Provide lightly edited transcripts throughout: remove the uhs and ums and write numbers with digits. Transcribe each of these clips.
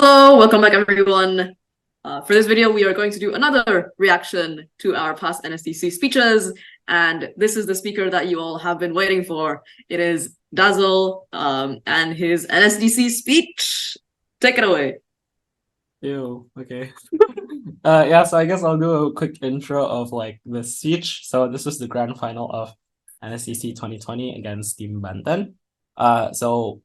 Hello, welcome back everyone. For this video, we are going to do another reaction to our past NSDC speeches, and this is the speaker that you all have been waiting for. It is Dazzle and his NSDC speech. Take it away. Ew, okay. Yeah, so I guess I'll do a quick intro of like the speech. So this was the grand final of NSDC 2020 against Team Banten. So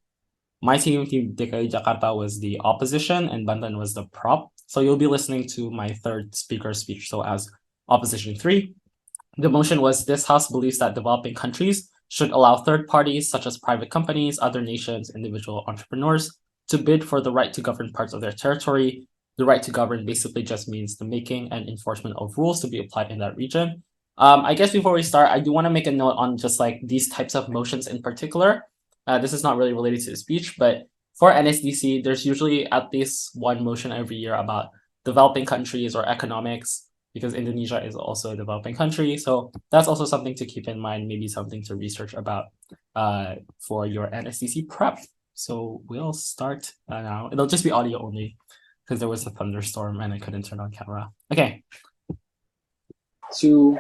my team DKI Jakarta, was the opposition and Banten was the prop. So you'll be listening to my third speaker speech. So as opposition 3, the motion was this House believes that developing countries should allow third parties such as private companies, other nations, individual entrepreneurs to bid for the right to govern parts of their territory. The right to govern basically just means the making and enforcement of rules to be applied in that region. I guess before we start, I do want to make a note on just like these types of motions in particular. This is not really related to the speech, but for NSDC, there's usually at least one motion every year about developing countries or economics, because Indonesia is also a developing country. So that's also something to keep in mind, maybe something to research about for your NSDC prep. So we'll start now. It'll just be audio only because there was a thunderstorm and I couldn't turn on camera. Okay. 2,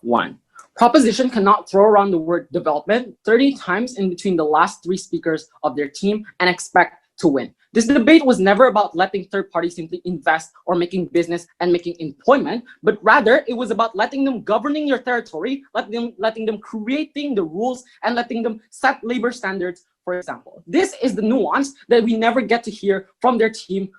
1. Proposition cannot throw around the word development 30 times in between the last 3 speakers of their team and expect to win. This debate was never about letting third parties simply invest or making business and making employment, but rather it was about letting them governing your territory, letting them creating the rules and letting them set labor standards, for example. This is the nuance that we never get to hear from their team,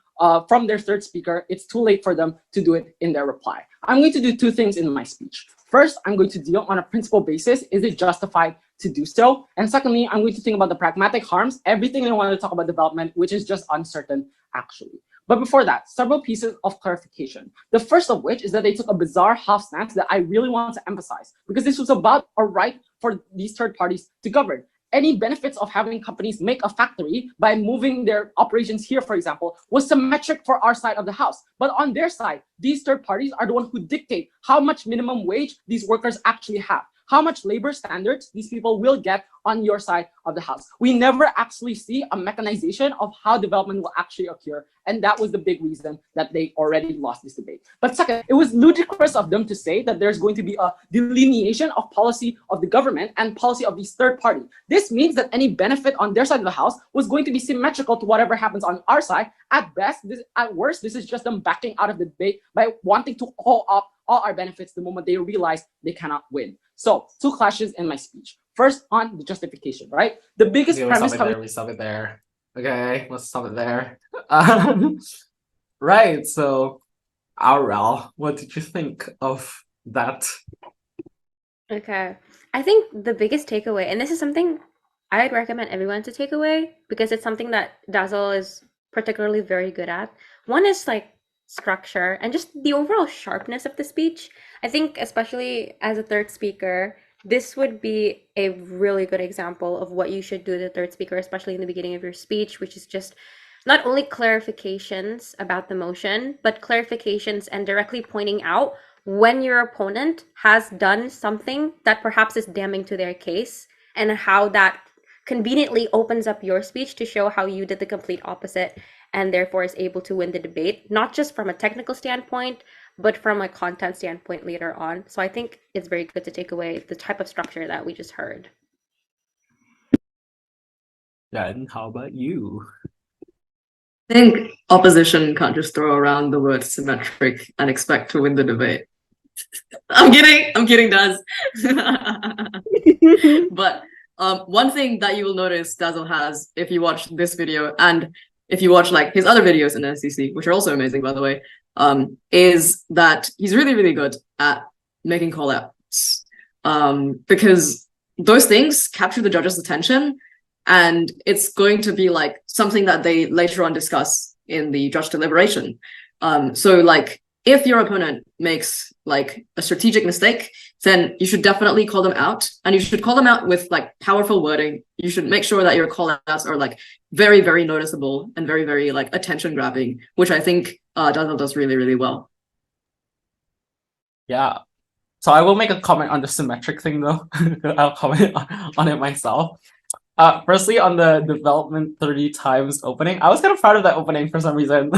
from their third speaker. It's too late for them to do it in their reply. I'm going to do 2 things in my speech. First, I'm going to deal on a principle basis. Is it justified to do so? And secondly, I'm going to think about the pragmatic harms, everything I want to talk about development, which is just uncertain, actually. But before that, several pieces of clarification. The first of which is that they took a bizarre half stance that I really want to emphasize, because this was about a right for these third parties to govern. Any benefits of having companies make a factory by moving their operations here, for example, was symmetric for our side of the house. But on their side, these third parties are the ones who dictate how much minimum wage these workers actually have, how much labor standards these people will get on your side of the house. We never actually see a mechanization of how development will actually occur. And that was the big reason that they already lost this debate. But second, it was ludicrous of them to say that there's going to be a delineation of policy of the government and policy of these third party. This means that any benefit on their side of the house was going to be symmetrical to whatever happens on our side. At best, at worst, this is just them backing out of the debate by wanting to haul up all our benefits the moment they realize they cannot win. So 2 clashes in my speech. First, on the justification, right? The biggest premise coming. We stop it there. Okay, let's stop it there. Right, so Aurel, what did you think of that? Okay, I think the biggest takeaway, and this is something I'd recommend everyone to take away because it's something that Dazzle is particularly very good at. One is like structure and just the overall sharpness of the speech. I think especially as a third speaker, this would be a really good example of what you should do to the third speaker, especially in the beginning of your speech, which is just not only clarifications about the motion, but clarifications and directly pointing out when your opponent has done something that perhaps is damning to their case and how that conveniently opens up your speech to show how you did the complete opposite and therefore is able to win the debate, not just from a technical standpoint, but from a content standpoint later on. So I think it's very good to take away the type of structure that we just heard. Yeah, and how about you? I think opposition can't just throw around the word symmetric and expect to win the debate. I'm kidding, Daz. But one thing that you will notice Dazzle has, if you watch this video and if you watch like his other videos in NSDC, which are also amazing, by the way, is that he's really, really good at making call-outs. Because those things capture the judge's attention, and it's going to be like something that they later on discuss in the judge deliberation. So like if your opponent makes like a strategic mistake, then you should definitely call them out, and you should call them out with like powerful wording. You should make sure that your call outs are like very, very noticeable and very, very like attention grabbing, which I think Dazzle does really, really well. Yeah. So I will make a comment on the symmetric thing though. I'll comment on it myself. Firstly, on the development 30 times opening, I was kind of proud of that opening for some reason.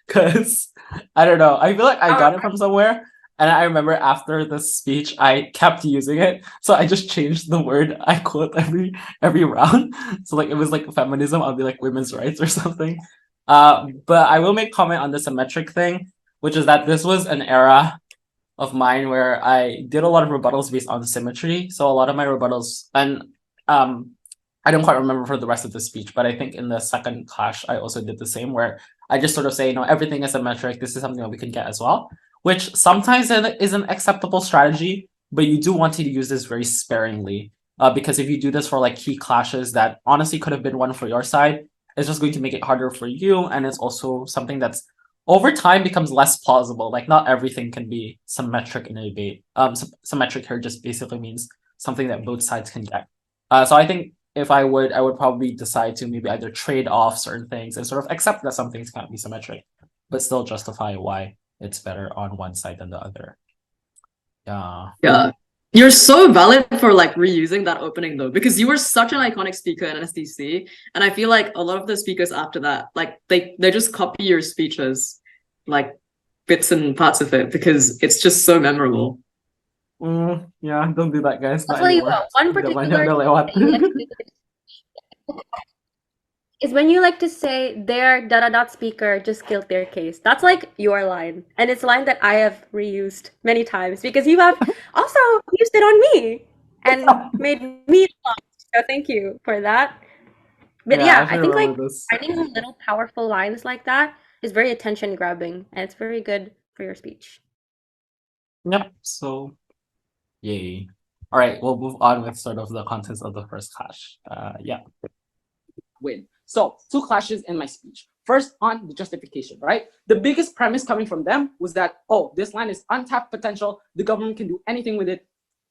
Because, I don't know, I feel like I got it from somewhere. And I remember after the speech, I kept using it. So I just changed the word I quote every round. So like it was like feminism, I'll be like women's rights or something. But I will make comment on the symmetric thing, which is that this was an era of mine where I did a lot of rebuttals based on symmetry. So a lot of my rebuttals, and I don't quite remember for the rest of the speech, but I think in the second clash, I also did the same, where I just sort of say, everything is symmetric. This is something that we can get as well, which sometimes is an acceptable strategy, but you do want to use this very sparingly. Because if you do this for like key clashes that honestly could have been one for your side, it's just going to make it harder for you. And it's also something that's over time becomes less plausible. Like not everything can be symmetric in a debate. Symmetric here just basically means something that both sides can get. So I think if I would probably decide to maybe either trade off certain things and sort of accept that some things can't be symmetric, but still justify why it's better on one side than the other. Yeah. You're so valid for like reusing that opening though, because you were such an iconic speaker in NSDC, and I feel like a lot of the speakers after that, like they just copy your speeches, like bits and parts of it, because it's just so memorable. Yeah, don't do that, guys. I'll tell you what, one particular is when you like to say their dot speaker just killed their case. That's like your line. And it's a line that I have reused many times because you have also used it on me and made me laugh. So thank you for that. But yeah, I think like finding little powerful lines like that is very attention grabbing and it's very good for your speech. Yep, so yay. All right, we'll move on with sort of the contents of the first clash. Yeah. Win. So 2 clashes in my speech. First, on the justification, right? The biggest premise coming from them was that, oh, this land is untapped potential. The government can do anything with it.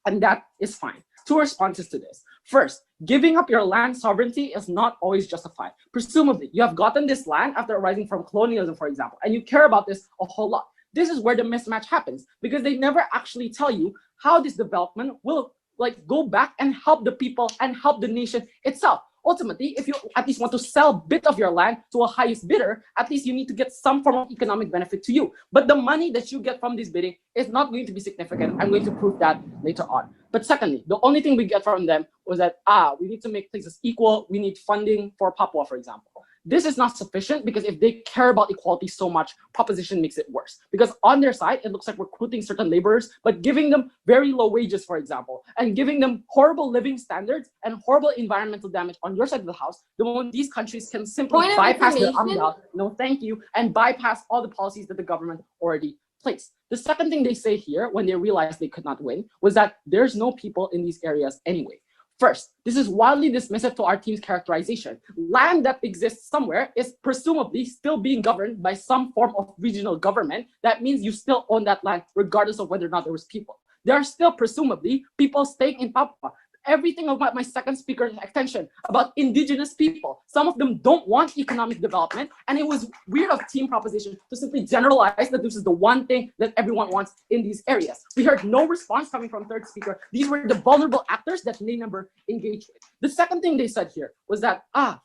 And that is fine. 2 responses to this. First, giving up your land sovereignty is not always justified. Presumably, you have gotten this land after arising from colonialism, for example, and you care about this a whole lot. This is where the mismatch happens because they never actually tell you how this development will like go back and help the people and help the nation itself. Ultimately, if you at least want to sell a bit of your land to a highest bidder, at least you need to get some form of economic benefit to you. But the money that you get from this bidding is not going to be significant. I'm going to prove that later on. But secondly, the only thing we get from them was that, we need to make places equal. We need funding for Papua, for example. This is not sufficient because if they care about equality so much, proposition makes it worse. Because on their side, it looks like recruiting certain laborers, but giving them very low wages, for example, and giving them horrible living standards and horrible environmental damage on your side of the house, the moment these countries can simply bypass the UMDAL, no thank you, and bypass all the policies that the government already placed. The second thing they say here, when they realized they could not win, was that there's no people in these areas anyway. First, this is wildly dismissive to our team's characterization. Land that exists somewhere is presumably still being governed by some form of regional government. That means you still own that land regardless of whether or not there was people. There are still presumably people staying in Papua. Everything about my second speaker's attention about indigenous people. Some of them don't want economic development, and it was weird of team proposition to simply generalize that this is the one thing that everyone wants in these areas. We heard no response coming from third speaker. These were the vulnerable actors that they never engaged with. The second thing they said here was that,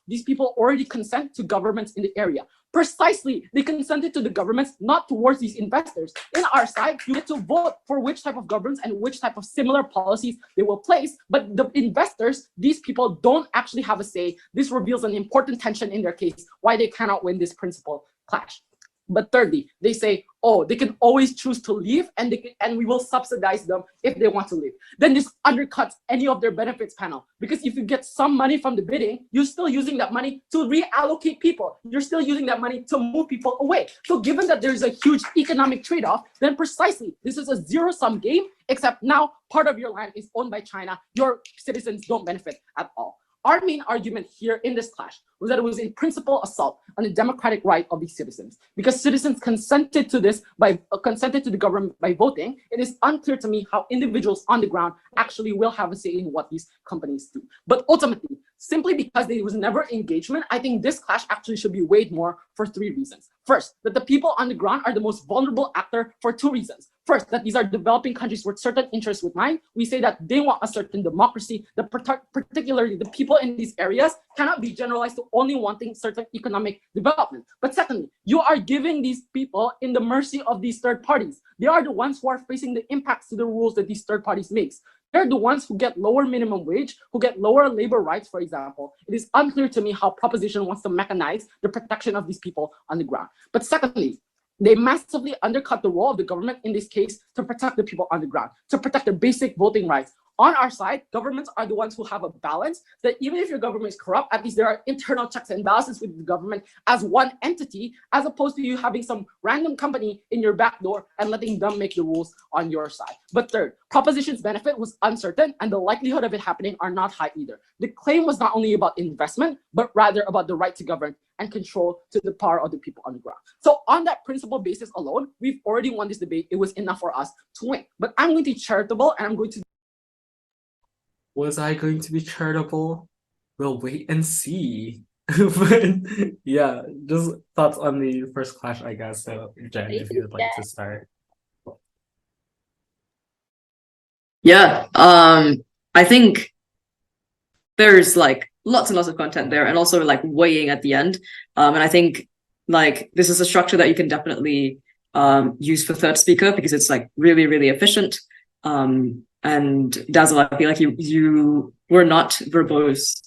these people already consent to governments in the area. Precisely, they consented to the governments, not towards these investors. In our side, you get to vote for which type of governments and which type of similar policies they will place, but the investors, these people don't actually have a say. This reveals an important tension in their case, why they cannot win this principal clash. But thirdly, they say, oh, they can always choose to leave and we will subsidize them if they want to leave. Then this undercuts any of their benefits panel. Because if you get some money from the bidding, you're still using that money to reallocate people. You're still using that money to move people away. So given that there's a huge economic trade-off, then precisely, this is a zero-sum game, except now part of your land is owned by China. Your citizens don't benefit at all. Our main argument here in this clash was that it was a principal assault on the democratic right of these citizens. Because citizens consented to this consented to the government by voting, it is unclear to me how individuals on the ground actually will have a say in what these companies do. But ultimately, simply because there was never engagement, I think this clash actually should be weighed more for 3 reasons. First, that the people on the ground are the most vulnerable actor for 2 reasons. First, that these are developing countries with certain interests with mind. We say that they want a certain democracy, that particularly the people in these areas cannot be generalized to only wanting certain economic development. But secondly, you are giving these people in the mercy of these third parties. They are the ones who are facing the impacts to the rules that these third parties makes. They're the ones who get lower minimum wage, who get lower labor rights, for example. It is unclear to me how Proposition wants to mechanize the protection of these people on the ground. But secondly, they massively undercut the role of the government in this case to protect the people on the ground, to protect their basic voting rights. On our side, governments are the ones who have a balance that even if your government is corrupt, at least there are internal checks and balances with the government as one entity, as opposed to you having some random company in your back door and letting them make the rules on your side. But third, Proposition's benefit was uncertain and the likelihood of it happening are not high either. The claim was not only about investment, but rather about the right to govern and control to the power of the people on the ground. So on that principle basis alone, we've already won this debate. It was enough for us to win. But I'm going to be charitable and I'm going to... Was I going to be charitable? We'll wait and see. But yeah, just thoughts on the first clash, I guess. So Jen, if you would like to start. Yeah, I think there's like lots and lots of content there, and also like weighing at the end. And I think like this is a structure that you can definitely use for third speaker because it's like really, really efficient. And Dazzle, I feel like you were not verbose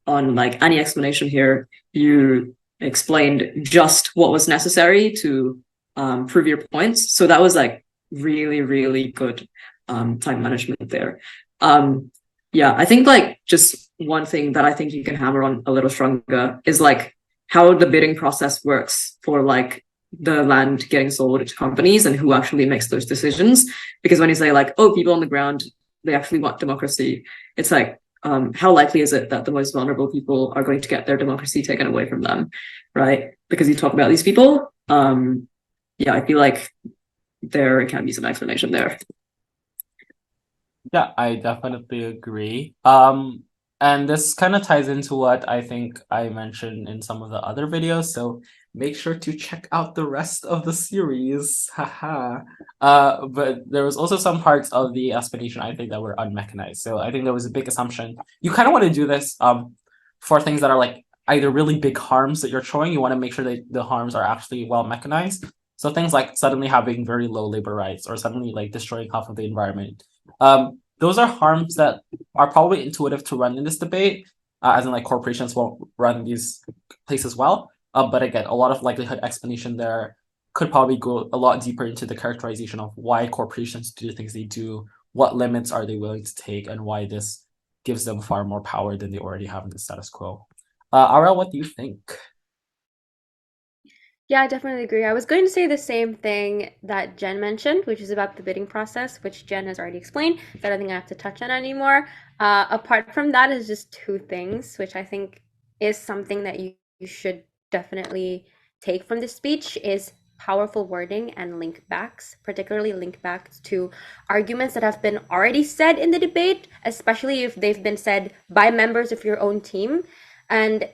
on like any explanation here. You explained just what was necessary to prove your points. So that was like really, really good time management there. Yeah, I think like just one thing that I think you can hammer on a little stronger is like how the bidding process works for like the land getting sold to companies and who actually makes those decisions. Because when you say like, oh, people on the ground, they actually want democracy, it's like, how likely is it that the most vulnerable people are going to get their democracy taken away from them, right? Because you talk about these people. Yeah, I feel like there can be some explanation there. Yeah, I definitely agree. And this kind of ties into what I think I mentioned in some of the other videos. So make sure to check out the rest of the series. Haha. But there was also some parts of the explanation I think that were unmechanized. So I think there was a big assumption. You kind of want to do this for things that are like either really big harms that you're showing. You want to make sure that the harms are actually well mechanized. So things like suddenly having very low labor rights or suddenly like destroying half of the environment. Those are harms that are probably intuitive to run in this debate, as in like corporations won't run these places well. But again, a lot of likelihood explanation there could probably go a lot deeper into the characterization of why corporations do the things they do, what limits are they willing to take, and why this gives them far more power than they already have in the status quo. Aurel, what do you think? Yeah, I definitely agree. I was going to say the same thing that Jen mentioned, which is about the bidding process, which Jen has already explained. So I don't think I have to touch on anymore. Apart from that is just two things, which I think is something that you should definitely take from this speech is powerful wording and link backs, particularly link backs to arguments that have been already said in the debate, especially if they've been said by members of your own team. And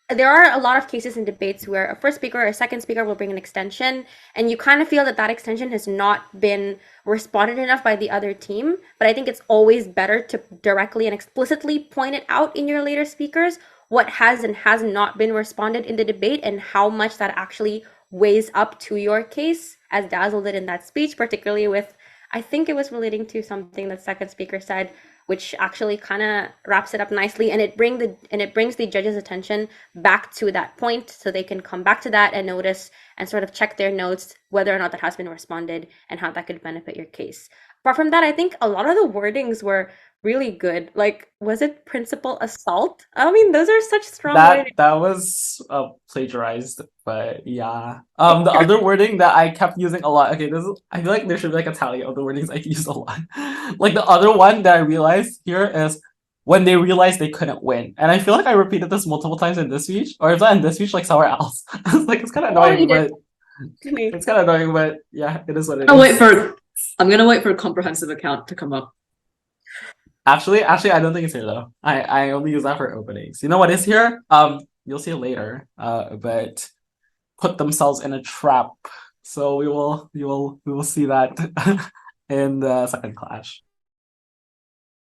there are a lot of cases in debates where a first speaker or a second speaker will bring an extension and you kind of feel that that extension has not been responded enough by the other team. But I think it's always better to directly and explicitly point it out in your later speakers what has and has not been responded in the debate and how much that actually weighs up to your case, as Dazzle did in that speech, particularly with, I think it was relating to something that second speaker said, which actually kind of wraps it up nicely, and it brings the judge's attention back to that point so they can come back to that and notice and sort of check their notes whether or not that has been responded and how that could benefit your case. Apart from that, I think a lot of the wordings were really good. Like, was it principal assault? I mean, those are such strong wordings. That was plagiarized, but yeah. The other wording that I kept using a lot. Okay, I feel like there should be like a tally of the wordings I use a lot. Like the other one that I realized here is when they realized they couldn't win, and I feel like I repeated this multiple times in this speech, or if not in this speech, like somewhere else. I was like, it's kind of annoying, but it's kind of annoying, but yeah, it is what it is. I'm gonna wait for a comprehensive account to come up. Actually, I don't think it's here though. I only use that for openings. You know what is here? You'll see it later. But put themselves in a trap So we will see that in the second clash.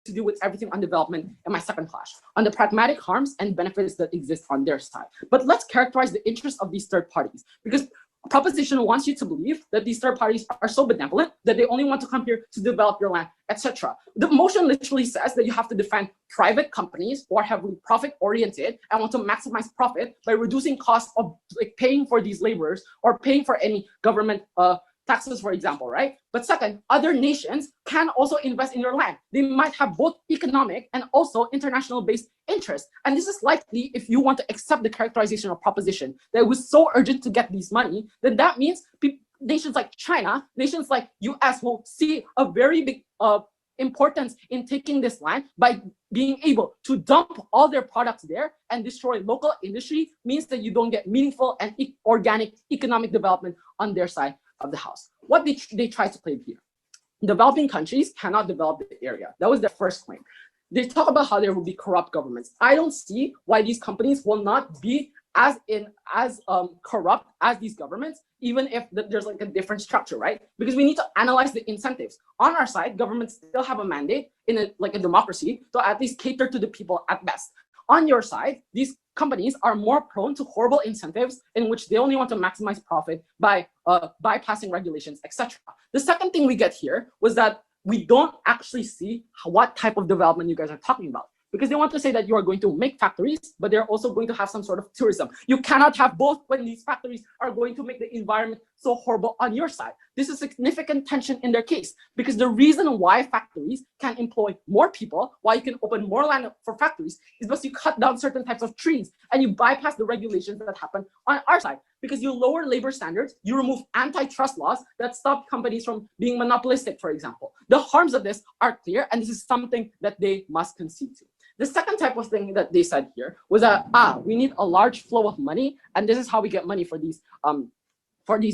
To do with everything on development in my second clash, on the pragmatic harms and benefits that exist on their side. But let's characterize the interests of these third parties, because proposition wants you to believe that these third parties are so benevolent that they only want to come here to develop your land, etc. The motion literally says that you have to defend private companies who are heavily profit oriented and want to maximize profit by reducing costs of like paying for these laborers or paying for any government taxes, for example, right? But second, other nations can also invest in your land. They might have both economic and also international-based interests. And this is likely if you want to accept the characterization of proposition that it was so urgent to get these money, then that means nations like China, nations like US will see a very big importance in taking this land by being able to dump all their products there and destroy local industry means that you don't get meaningful and organic economic development on their side of the house. What they try to play here. Developing countries cannot develop the area. That was their first claim. They talk about how there will be corrupt governments. I don't see why these companies will not be as corrupt as these governments, even if there's like a different structure, right? Because we need to analyze the incentives. On our side, governments still have a mandate in a democracy to at least cater to the people at best. On your side, these companies are more prone to horrible incentives in which they only want to maximize profit by bypassing regulations, etc. The second thing we get here was that we don't actually see what type of development you guys are talking about. Because they want to say that you are going to make factories, but they're also going to have some sort of tourism. You cannot have both when these factories are going to make the environment so horrible on your side. This is significant tension in their case, because the reason why factories can employ more people, why you can open more land for factories, is because you cut down certain types of trees and you bypass the regulations that happen on our side. Because you lower labor standards, you remove antitrust laws that stop companies from being monopolistic, for example. The harms of this are clear, and this is something that they must concede to. The second type of thing that they said here was that, we need a large flow of money, and this is how we get money for these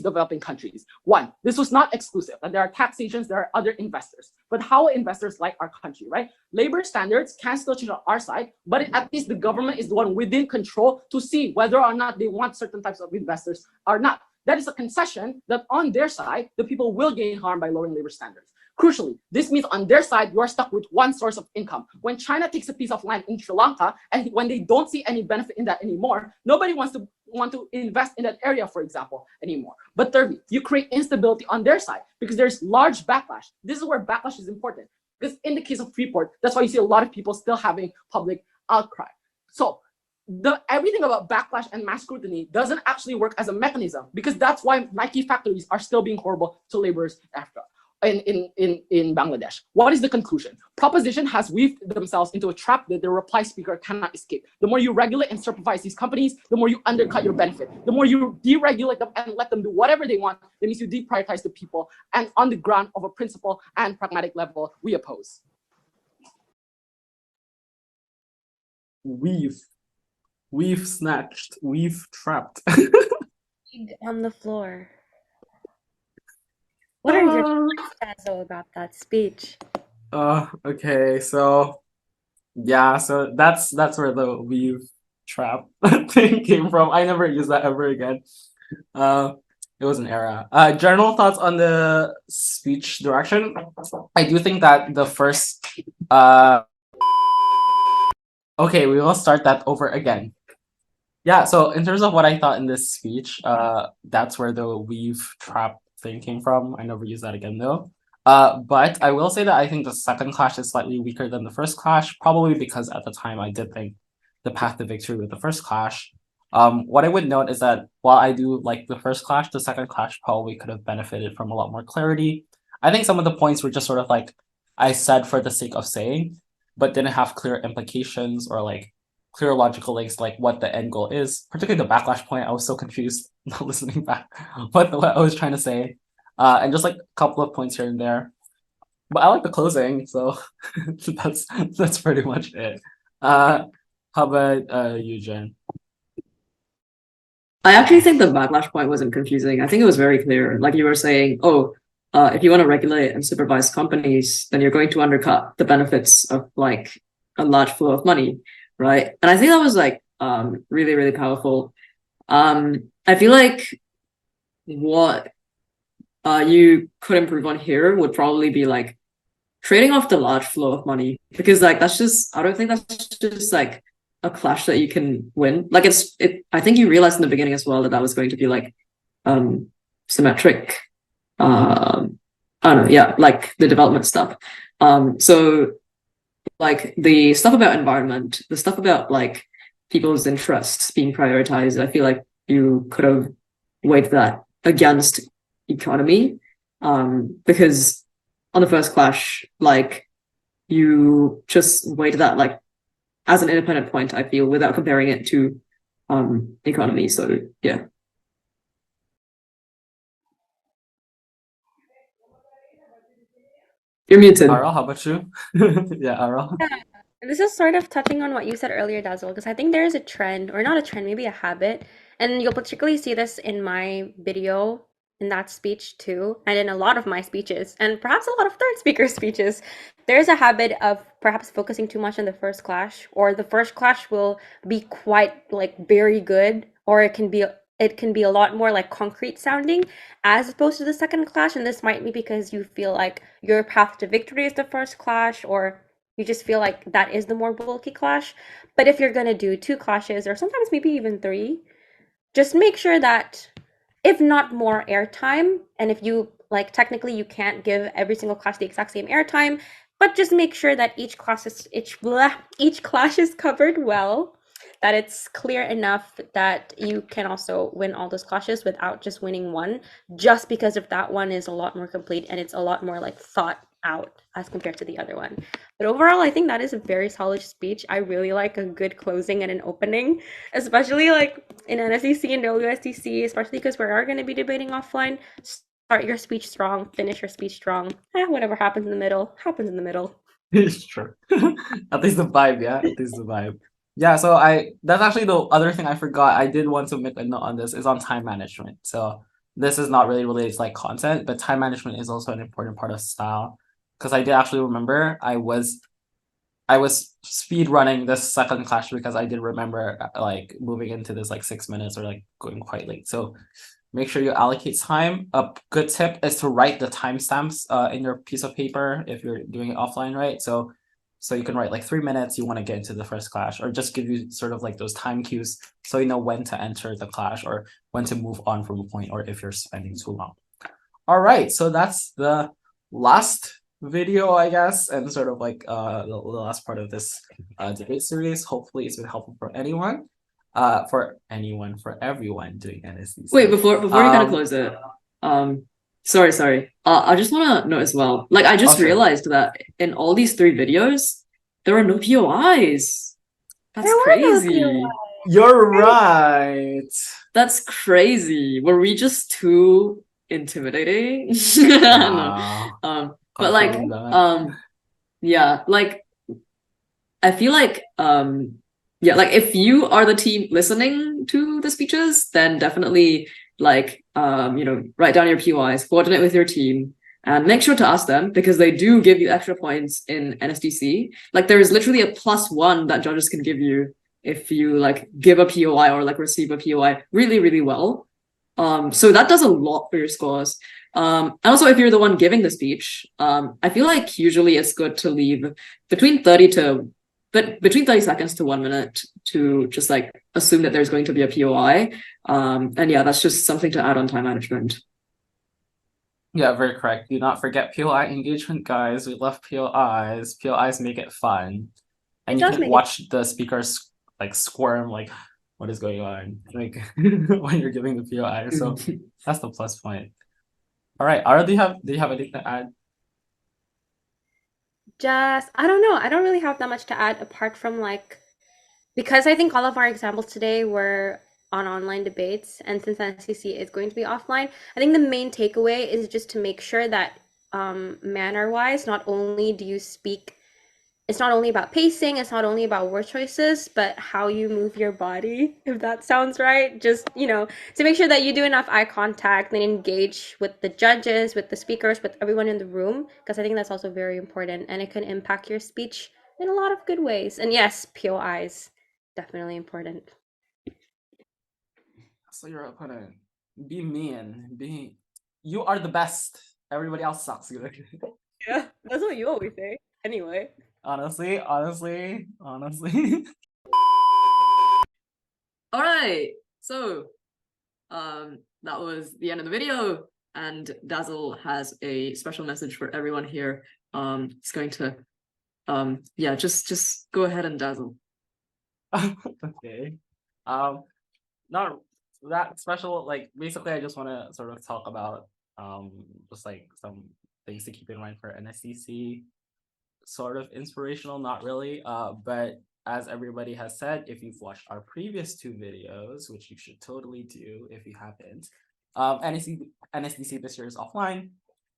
developing countries. One, this was not exclusive, and there are taxations, there are other investors. But how investors like our country, right? Labor standards can still change on our side, but at least the government is the one within control to see whether or not they want certain types of investors or not. That is a concession that on their side, the people will gain harm by lowering labor standards. Crucially, this means on their side, you are stuck with one source of income. When China takes a piece of land in Sri Lanka, and when they don't see any benefit in that anymore, nobody want to invest in that area, for example, anymore. But thirdly, you create instability on their side because there's large backlash. This is where backlash is important. Because in the case of Freeport, that's why you see a lot of people still having public outcry. So everything about backlash and mass scrutiny doesn't actually work as a mechanism, because that's why Nike factories are still being horrible to laborers after. In Bangladesh. What is the conclusion? Proposition has weaved themselves into a trap that the reply speaker cannot escape. The more you regulate and supervise these companies, the more you undercut your benefit. The more you deregulate them and let them do whatever they want, that means you deprioritize the people. And on the ground of a principle and pragmatic level, we oppose. We've snatched, we've trapped. On the floor. What are your thoughts, Dazzle, about that speech? Okay, so yeah, so that's where the weave trap thing came from. I never use that ever again. It was an era. General thoughts on the speech direction. I do think that the first okay, we will start that over again. Yeah, so in terms of what I thought in this speech, that's where the weave trap thing came from. I never use that again though. But I will say that I think the second clash is slightly weaker than the first clash, probably because at the time I did think the path to victory with the first clash. What I would note is that while I do like the first clash, the second clash probably could have benefited from a lot more clarity. I think some of the points were just sort of like I said for the sake of saying, but didn't have clear implications or like clear logical links, like what the end goal is. Particularly the backlash point, I was so confused not listening back what I was trying to say. And just like a couple of points here and there. But I like the closing, so that's pretty much it. How about you, Jen? I actually think the backlash point wasn't confusing. I think it was very clear. Like you were saying, if you want to regulate and supervise companies, then you're going to undercut the benefits of like a large flow of money, right? And I think that was like really, really powerful. I feel like what you could improve on here would probably be like trading off the large flow of money, because like that's just, I don't think that's just like a clash that you can win. Like I think you realized in the beginning as well that was going to be like symmetric. I don't know, yeah, like the development stuff. So like the stuff about environment, the stuff about like people's interests being prioritized, I feel like you could have weighed that against economy. Because on the first clash, like you just weighed that like as an independent point, I feel, without comparing it to economy. So yeah. You're muted. Aral, how about you? Yeah, Aral. Yeah, this is sort of touching on what you said earlier, Dazzle, because I think there is a trend, or not a trend, maybe a habit, and you'll particularly see this in my video, in that speech too, and in a lot of my speeches, and perhaps a lot of third speaker speeches. There's a habit of perhaps focusing too much on the first clash, or the first clash will be quite like very good, or it can be a lot more like concrete sounding as opposed to the second clash. And this might be because you feel like your path to victory is the first clash, or you just feel like that is the more bulky clash. But if you're gonna do two clashes, or sometimes maybe even three, just make sure that if not more airtime, and if you like technically you can't give every single clash the exact same airtime, but just make sure that each clash is covered well, that it's clear enough that you can also win all those clashes without just winning one, just because of that one is a lot more complete and it's a lot more like thought out as compared to the other one. But overall, I think that is a very solid speech. I really like a good closing and an opening, especially like in NSDC and WSDC, especially because we are going to be debating offline. Start your speech strong, finish your speech strong. Whatever happens in the middle, happens in the middle. Sure. At least the vibe, yeah. At least the vibe. Yeah, so that's actually the other thing I forgot. I did want to make a note on this is on time management. So this is not really related to like content, but time management is also an important part of style. Because I did actually remember I was speed running this second clash because I did remember like moving into this like 6 minutes or like going quite late. So make sure you allocate time. A good tip is to write the timestamps in your piece of paper if you're doing it offline, right? So you can write like 3 minutes, you want to get into the first clash, or just give you sort of like those time cues so you know when to enter the clash or when to move on from a point, or if you're spending too long. All right, so that's the last video, I guess, and sort of like the last part of this debate series. Hopefully it's been helpful for anyone. For everyone doing NSDC. Wait, before you kind of close it, sorry. I just want to note as well. Like, I just realized that in all these three videos, there are no POIs. That's crazy. You're right. That's crazy. Were we just too intimidating? No. But like, yeah, like, I feel like, yeah, like if you are the team listening to the speeches, then definitely like, write down your POIs, coordinate with your team, and make sure to ask them, because they do give you extra points in NSDC. Like there is literally a +1 that judges can give you if you like give a POI or like receive a POI really, really well. So that does a lot for your scores. And also if you're the one giving the speech, I feel like usually it's good to leave between 30 seconds to 1 minute to just like assume that there's going to be a POI. And yeah, that's just something to add on time management. Yeah, very correct. Do not forget POI engagement, guys. We love POIs. POIs make it fun. And you can watch the speakers like squirm, like what is going on, like when you're giving the POI. So that's the plus point. All right, Ara, do you have anything to add? I don't know. I don't really have that much to add apart from like, because I think all of our examples today were on online debates, and since NSDC is going to be offline, I think the main takeaway is just to make sure that manner-wise, not only do you speak, it's not only about pacing, it's not only about word choices, but how you move your body, if that sounds right. Just, to make sure that you do enough eye contact and engage with the judges, with the speakers, with everyone in the room, because I think that's also very important, and it can impact your speech in a lot of good ways. And yes, POIs, definitely important. So your opponent, be mean, you are the best. Everybody else sucks. Yeah, that's what you always say. Anyway. Honestly. All right. So, that was the end of the video, and Dazzle has a special message for everyone here. He's going to, yeah, just go ahead and Dazzle. Okay. Not that special. Like basically, I just want to sort of talk about just like some things to keep in mind for NSDC. Sort of inspirational, not really. But as everybody has said, if you've watched our previous two videos, which you should totally do if you haven't, NSDC this year is offline,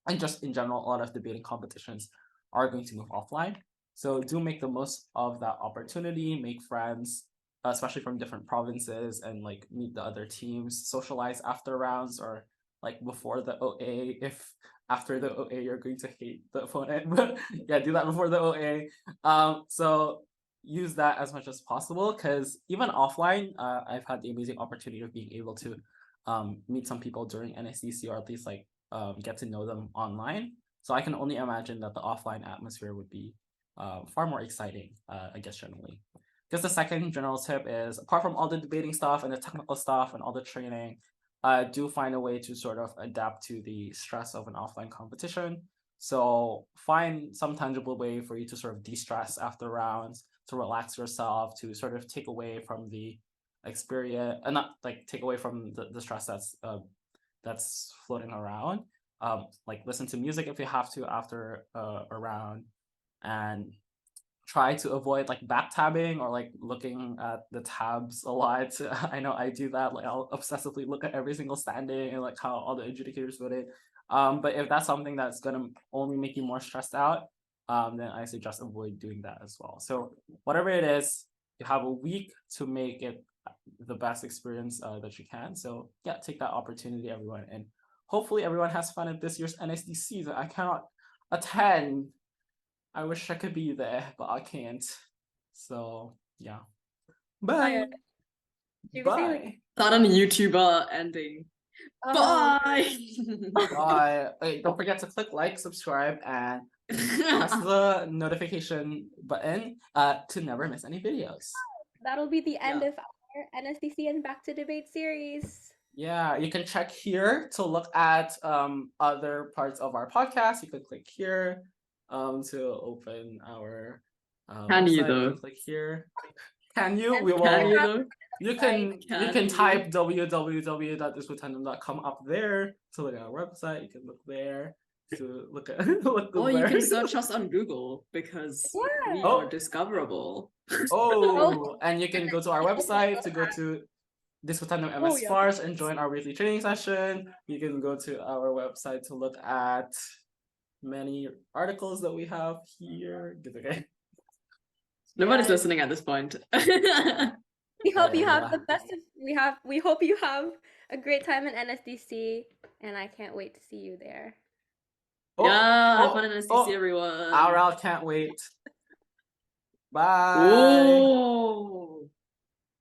and just in general, a lot of debating competitions are going to move offline. So do make the most of that opportunity, make friends, especially from different provinces, and like meet the other teams, socialize after rounds or like before the OA. If after the OA you're going to hate the opponent, but yeah, do that before the OA. So use that as much as possible, because even offline, I've had the amazing opportunity of being able to meet some people during NSDC, or at least like get to know them online. So I can only imagine that the offline atmosphere would be far more exciting, I guess, generally. Because the second general tip is, apart from all the debating stuff and the technical stuff and all the training, do find a way to sort of adapt to the stress of an offline competition. So find some tangible way for you to sort of de-stress after rounds, to relax yourself, to sort of take away from the experience, and not like take away from the stress that's floating around. Like listen to music if you have to after a round, and try to avoid like back tabbing or like looking at the tabs a lot. I know I do that. Like I'll obsessively look at every single standing and like how all the adjudicators voted. But if that's something that's gonna only make you more stressed out, then I suggest avoid doing that as well. So whatever it is, you have a week to make it the best experience that you can. So yeah, take that opportunity, everyone, and hopefully everyone has fun at this year's NSDC that I cannot attend. I wish I could be there, but I can't. So yeah. Bye. Should we say, like, Bye. That on YouTuber ending. Bye. Bye. Hey, don't forget to click like, subscribe, and press the notification button to never miss any videos. that'll be the end Yeah. of our NSDC and Back to Debate series. Yeah, you can check here to look at other parts of our podcast. You can click here to open our Can you, website. though? You can click here. Can you? And We will. Can you though? You can Can type www.disputandum.com up there to look at our website. You can look there to look at look Or you there. can search us on Google because Yeah. we Oh. are discoverable. Oh, and you can go to our website to go to Disputandum MS Oh, yeah. Sparse and join our weekly training session. You can go to our website to look at many articles that we have here. Okay. Nobody's Yeah. listening at this point. We hope you have Yeah. the best of, we hope you have a great time in NSDC, and I can't wait to see you there. Yeah, have fun in NSDC, everyone. Our can't wait. Bye. Oh.